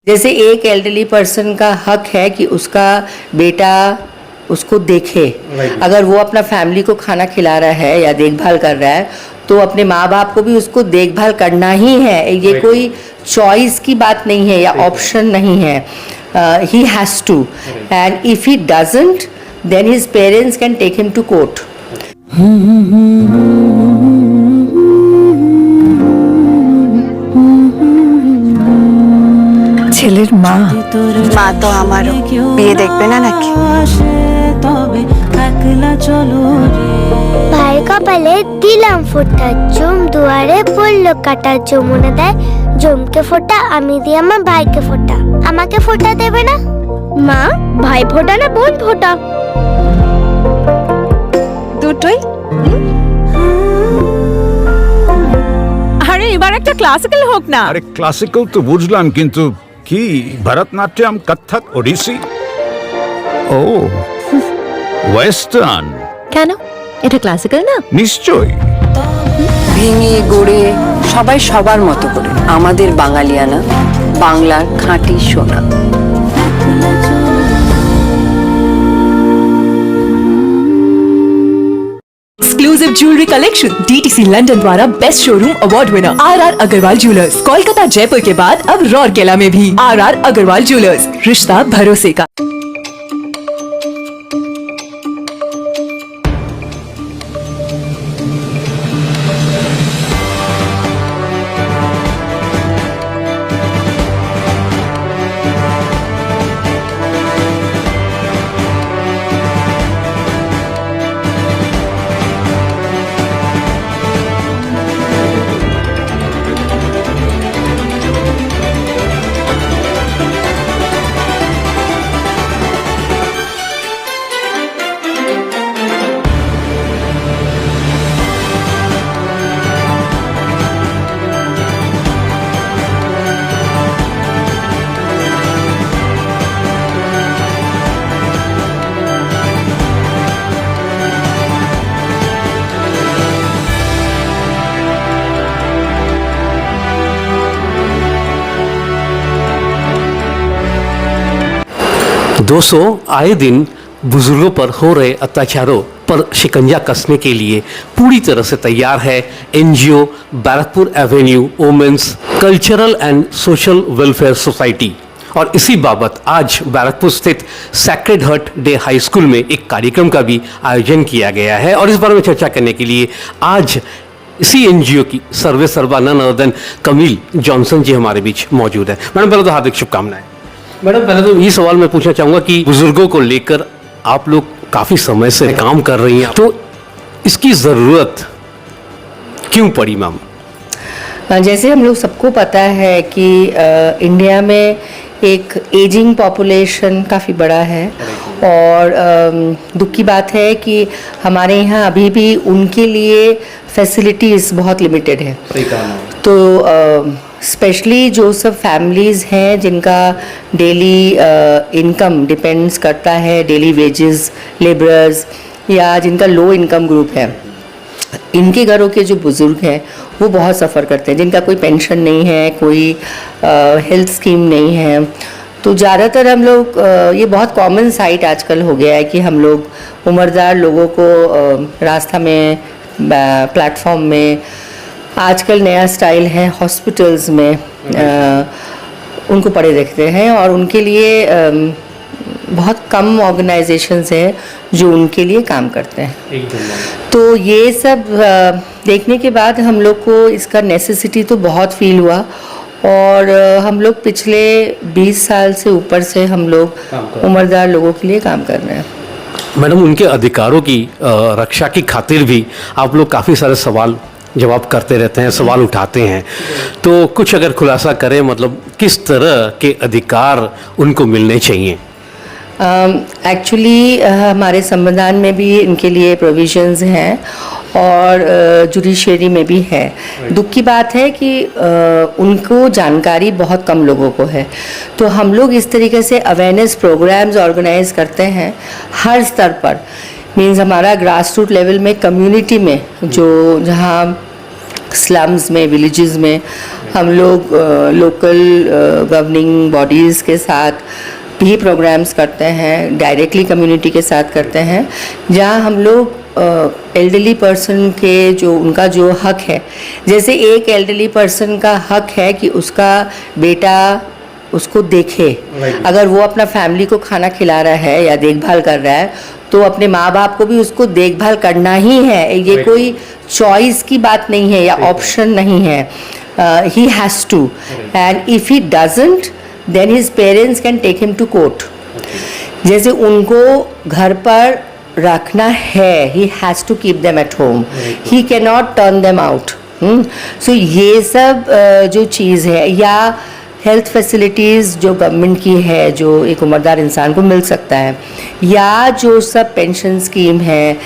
जैसे एक elderly person का हक है कि उसका बेटा उसको देखे, अगर वो अपना फैमिली को खाना खिला रहा है या देखभाल कर रहा है तो अपने माँ बाप को भी उसको देखभाल करना ही है। ये कोई चॉइस की बात नहीं है या ऑप्शन नहीं है। He has to, and if he doesn't then his parents can take him to court. ছেলের মা মা তো আমারও বিয়ে দেখবে না নাকি? ভাইয়ের কপালে দিলাম ফোঁটা, জম দুয়ারে পড়লো কাটা, যমুনা দেয় জমকে ফোঁটা, আমি দিই আমার ভাইকে ফোঁটা। আমাকে ফোঁটা দেবে না মা? ভাই ফোঁটা না বোন ফোঁটা? দুটোই। আরে এবার একটা ক্লাসিক্যাল হোক না। আরে ক্লাসিক্যাল তো বুঝলাম, কিন্তু কি ভরতনাট্যম, কত্থক, ওড়িশি? ও ওয়েস্টার্ন। কেন, এটা ক্লাসিক্যাল না? নিশ্চয়ই। ভেঙে গড়ে সবাই সবার মতো করে, আমাদের বাঙালিয়ানা, বাংলার খাঁটি সোনা। Exclusive jewellery collection DTC London द्वारा best showroom award winner RR Agarwal jewellers, Kolkata Jaipur के बाद अब रौरकेला में भी आरआर अग्रवाल ज्वेलर्स, रिश्ता भरोसे का। दोस्तों, आए दिन बुजुर्गों पर हो रहे अत्याचारों पर शिकंजा कसने के लिए पूरी तरह से तैयार है NGO Barrackpore Avenue Women's Cultural and Social Welfare Society. और इसी बाबत आज बैरकपुर स्थित Sacred Heart Day High School में एक कार्यक्रम का भी आयोजन किया गया है। और इस बारे में चर्चा करने के लिए आज इसी एनजीओ की सर्वे सर्वा none other than Kamil Johnson जी हमारे बीच मौजूद है। मैडम, पहले तो हार्दिक शुभकामनाएं। मैडम, पहले तो ये सवाल मैं पूछना चाहूँगा कि बुजुर्गों को लेकर आप लोग काफ़ी समय से काम कर रही हैं, तो इसकी ज़रूरत क्यों पड़ी मैम? जैसे हम लोग सबको पता है कि इंडिया में एक एजिंग पॉपुलेशन काफ़ी बड़ा है, और दुख की बात है कि हमारे यहाँ अभी भी उनके लिए फैसिलिटीज़ बहुत लिमिटेड है। तो स्पेशली जो सब फैमिलीज़ हैं जिनका डेली इनकम डिपेंड्स करता है, डेली वेजेस, लेबरर्स, या जिनका लो इनकम ग्रुप है, इनके घरों के जो बुज़ुर्ग हैं वो बहुत सफ़र करते हैं, जिनका कोई पेंशन नहीं है, कोई हेल्थ स्कीम नहीं है। तो ज़्यादातर हम लोग ये बहुत कॉमन साइट आजकल हो गया है कि हम लोग उम्रदार लोगों को रास्ता में, प्लेटफॉर्म में, आजकल नया स्टाइल है हॉस्पिटल्स में उनको पड़े देखते हैं, और उनके लिए बहुत कम ऑर्गेनाइजेशंस हैं जो उनके लिए काम करते हैं। तो ये सब देखने के बाद हम लोग को इसका नेसेसिटी तो बहुत फील हुआ, और हम लोग पिछले 20 साल से ऊपर से हम लोग उम्रदार लोगों के लिए काम कर रहे हैं। मैडम, उनके अधिकारों की रक्षा की खातिर भी आप लोग काफ़ी सारे सवाल जवाब करते रहते हैं, सवाल उठाते हैं, तो कुछ अगर खुलासा करें, मतलब किस तरह के अधिकार उनको मिलने चाहिए? एक्चुअली हमारे संविधान में भी इनके लिए प्रोविजंस हैं, और जुडिशरी में भी है। दुख की बात है कि उनको जानकारी बहुत कम लोगों को है। तो हम लोग इस तरीके से अवेयरनेस प्रोग्राम्स ऑर्गेनाइज करते हैं हर स्तर पर। मीन्स हमारा ग्रास रूट लेवल में, कम्युनिटी में, जो जहाँ स्लम्स में, विलेजेस में हम लोग लोकल गवर्निंग बॉडीज़ के साथ भी प्रोग्राम्स करते हैं, डायरेक्टली कम्युनिटी के साथ करते हैं, जहाँ हम लोग एल्डरली पर्सन के जो उनका जो हक है, जैसे एक एल्डरली पर्सन का हक है कि उसका बेटा उसको देखे, अगर वो अपना फैमिली को खाना खिला रहा है या देखभाल कर रहा है तो अपने माँ बाप को भी उसको देखभाल करना ही है, ये कोई चॉइस की बात नहीं है या ऑप्शन नहीं है, he has to, and if he doesn't then his parents can take him to court. जैसे उनको घर पर रखना है, he has to keep them at home, he can not turn them out. So ये सब जो चीज़ है, या हेल्थ फैसिलिटीज़ जो गवर्नमेंट की है जो एक उम्रदार इंसान को मिल सकता है, या जो सब पेंशन स्कीम है,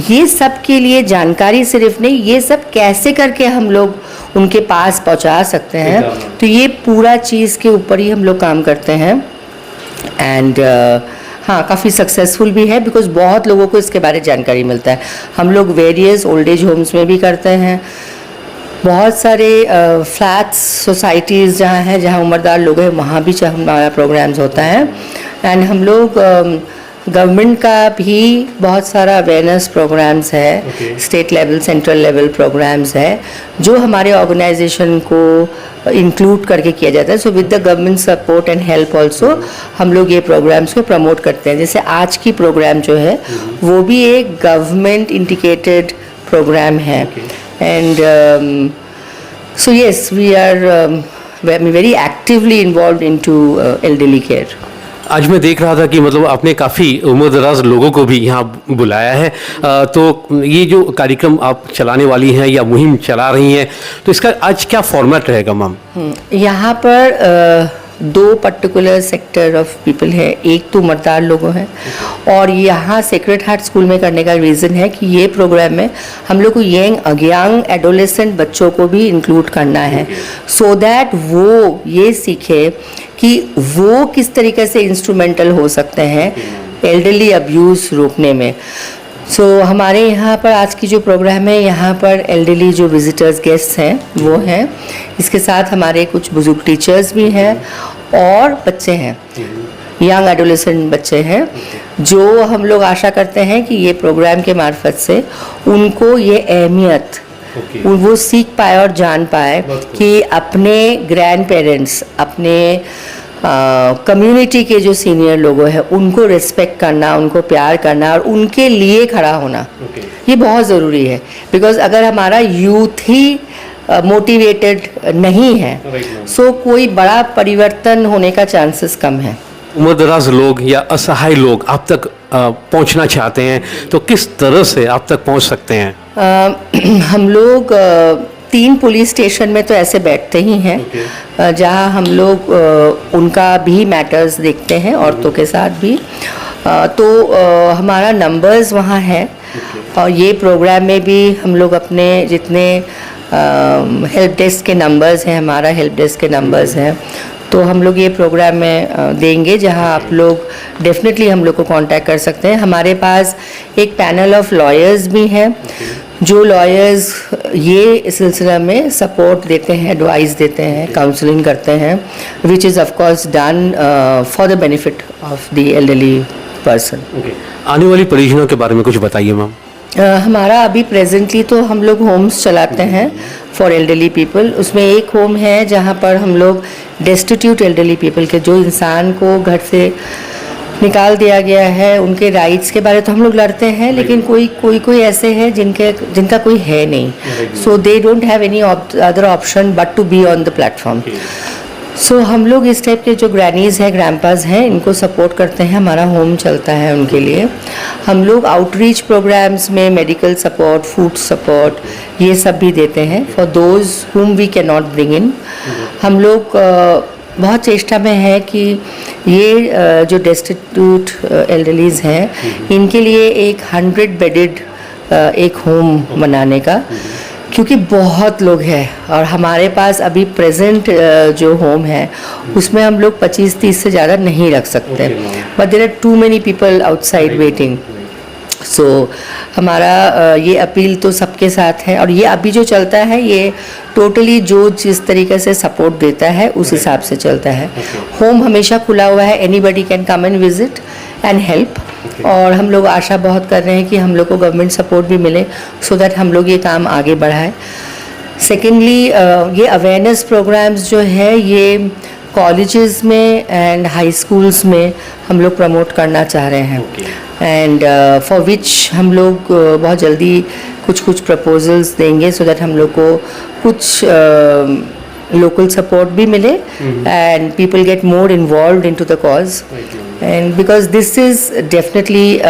ये सब के लिए जानकारी सिर्फ नहीं, ये सब कैसे करके हम लोग उनके पास पहुंचा सकते हैं, तो ये पूरा चीज़ के ऊपर ही हम लोग काम करते हैं। एंड हाँ, काफ़ी सक्सेसफुल भी है, बिकॉज बहुत लोगों को इसके बारे में जानकारी मिलता है। हम लोग वेरियस ओल्ड एज होम्स में भी करते हैं, बहुत सारे फ्लैट्स सोसाइटीज़ जहाँ हैं, जहाँ उम्रदार लोग हैं, वहाँ भी हमारा प्रोग्राम्स होता है। एंड हम लोग गवर्नमेंट का भी बहुत सारा अवेयरनेस प्रोग्राम्स है, state level central level programs है, जो हमारे ऑर्गेनाइजेशन को इंक्लूड करके किया जाता है। So with the government support and help also हम लोग ये प्रोग्राम्स को प्रमोट करते हैं। जैसे आज की प्रोग्राम जो है वो भी एक गवर्नमेंट इंडिकेटेड प्रोग्राम है। And so yes, we are very actively involved into elderly care. आज मैं देख रहा था कि मतलब आपने काफ़ी उम्रदराज लोगों को भी यहाँ बुलाया है, तो ये जो कार्यक्रम आप चलाने वाली हैं या मुहिम चला रही हैं, तो इसका आज क्या फॉर्मेट रहेगा मैम? यहाँ पर दो पर्टिकुलर सेक्टर ऑफ पीपल है, एक तो उम्रदार लोगों हैं, और यहाँ सेक्रेड हार्ट स्कूल में करने का रीज़न है कि ये प्रोग्राम में हम लोग को यंग एडोलेसेंट बच्चों को भी इंक्लूड करना है, सो दैट वो ये सीखे कि वो किस तरीके से इंस्ट्रूमेंटल हो सकते हैं एल्डरली अब्यूज़ रोकने में। सो हमारे यहाँ पर आज की जो प्रोग्राम है, यहाँ पर एल्डरली जो विजिटर्स गेस्ट हैं वो हैं, इसके साथ हमारे कुछ बुजुर्ग टीचर्स भी हैं और बच्चे हैं, यंग एडोलेसेंट बच्चे हैं, जो हम लोग आशा करते हैं कि ये प्रोग्राम के मार्फत से उनको ये अहमियत वो सीख पाए और जान पाए कि अपने ग्रैंड पेरेंट्स, अपने कम्युनिटी के जो सीनियर लोगों हैं उनको रिस्पेक्ट करना, उनको प्यार करना और उनके लिए खड़ा होना, ये बहुत ज़रूरी है। बिकॉज अगर हमारा यूथ ही मोटिवेटेड नहीं है, सो कोई बड़ा परिवर्तन होने का चांसेस कम है। उम्रदराज लोग या असहाय लोग आप तक पहुंचना चाहते हैं तो किस तरह से आप तक पहुंच सकते हैं? हम लोग 3 पुलिस स्टेशन में तो ऐसे बैठते ही हैं, जहां हम लोग उनका भी मैटर्स देखते हैं, औरतों के साथ भी। तो हमारा नंबर्स वहाँ है, और ये प्रोग्राम में भी हम लोग अपने जितने हेल्प डेस्क के नंबर्स हैं, हमारा हेल्प डेस्क के नंबर्स हैं, तो हम लोग ये प्रोग्राम में देंगे, जहां आप लोग डेफिनेटली हम लोग को कांटेक्ट कर सकते हैं। हमारे पास एक पैनल ऑफ लॉयर्स भी हैं, जो लॉयर्स ये सिलसिला में सपोर्ट देते हैं, एडवाइस देते हैं, काउंसलिंग करते हैं, which is of course done for the benefit of the elderly person. आने वाली परियोजनाओं के बारे में कुछ बताइए मैम। हमारा अभी प्रेजेंटली तो हम लोग होम्स चलाते हैं फॉर एल्डरली पीपल। उसमें एक होम है जहाँ पर हम लोग डेस्टिट्यूट एल्डरली पीपल के, जो इंसान को घर से निकाल दिया गया है, उनके राइट्स के बारे तो हम लोग लड़ते हैं, लेकिन कोई ऐसे हैं जिनका कोई है नहीं, so they don't have any other option but to be on the platform. So हम लोग इस टाइप के जो ग्रैनीज हैं, ग्रैंडपास हैं, इनको सपोर्ट करते हैं, हमारा होम चलता है उनके लिए। हम लोग आउटरीच प्रोग्राम्स में मेडिकल सपोर्ट, फूड सपोर्ट, ये सब भी देते हैं for those whom we can not bring in. हम लोग बहुत चेष्टा में है कि ये जो डेस्टिट्यूट एल्डरलीज हैं, इनके लिए एक 100 बेडेड एक होम बनाने का, क्योंकि बहुत लोग हैं और हमारे पास अभी प्रेजेंट जो होम है उसमें हम लोग 25-30 से ज़्यादा नहीं रख सकते, but there are too many people outside waiting. So हमारा ये अपील तो सबके साथ है, और ये अभी जो चलता है ये टोटली जो जिस तरीके से सपोर्ट देता है उस हिसाब से चलता है। होम हमेशा खुला हुआ है, anybody can come and visit and help. और हम लोग आशा बहुत कर रहे हैं कि हम लोग को गवर्नमेंट सपोर्ट भी मिले सो दैट हम लोग ये काम आगे बढ़ाएं। सेकेंडली ये अवेयरनेस प्रोग्राम्स जो है ये कॉलेजेस में एंड हाई स्कूल्स में हम लोग प्रमोट करना चाह रहे हैं, एंड फॉर विच हम लोग बहुत जल्दी कुछ प्रपोजल्स देंगे सो दैट हम लोग को कुछ लोकल सपोर्ट भी मिले and people get more involved into the cause, and because this is definitely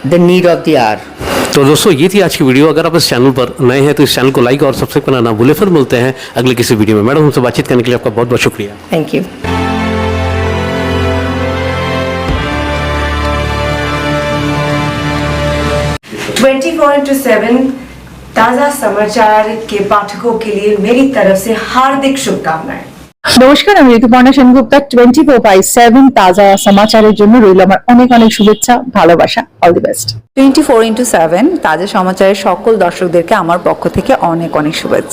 the need of the hour. तो दोस्तों ये थी आज की वीडियो। अगर आप इस चैनल पर नए हैं तो इस चैनल को लाइक और सब्सक्राइब करना ना भूलें। फिर मिलते हैं अगले किसी वीडियो में। मैडम हमसे बातचीत करने के लिए आपका बहुत बहुत शुक्रिया। Thank you. 24/7 ताज़ा समाचार के पाठकों के लिए मेरी तरफ से हार्दिक शुभकामनाएं। নমস্কার, আমি ঋতুপর্ণা সেনগুপ্তা। 24/7 তাজা সমাচারের জন্য রইল আমার অনেক অনেক শুভেচ্ছা, ভালোবাসা। All the best. 24/7 তাজা সমাচারের সকল দর্শকদেরকে আমার পক্ষ থেকে অনেক অনেক শুভেচ্ছা।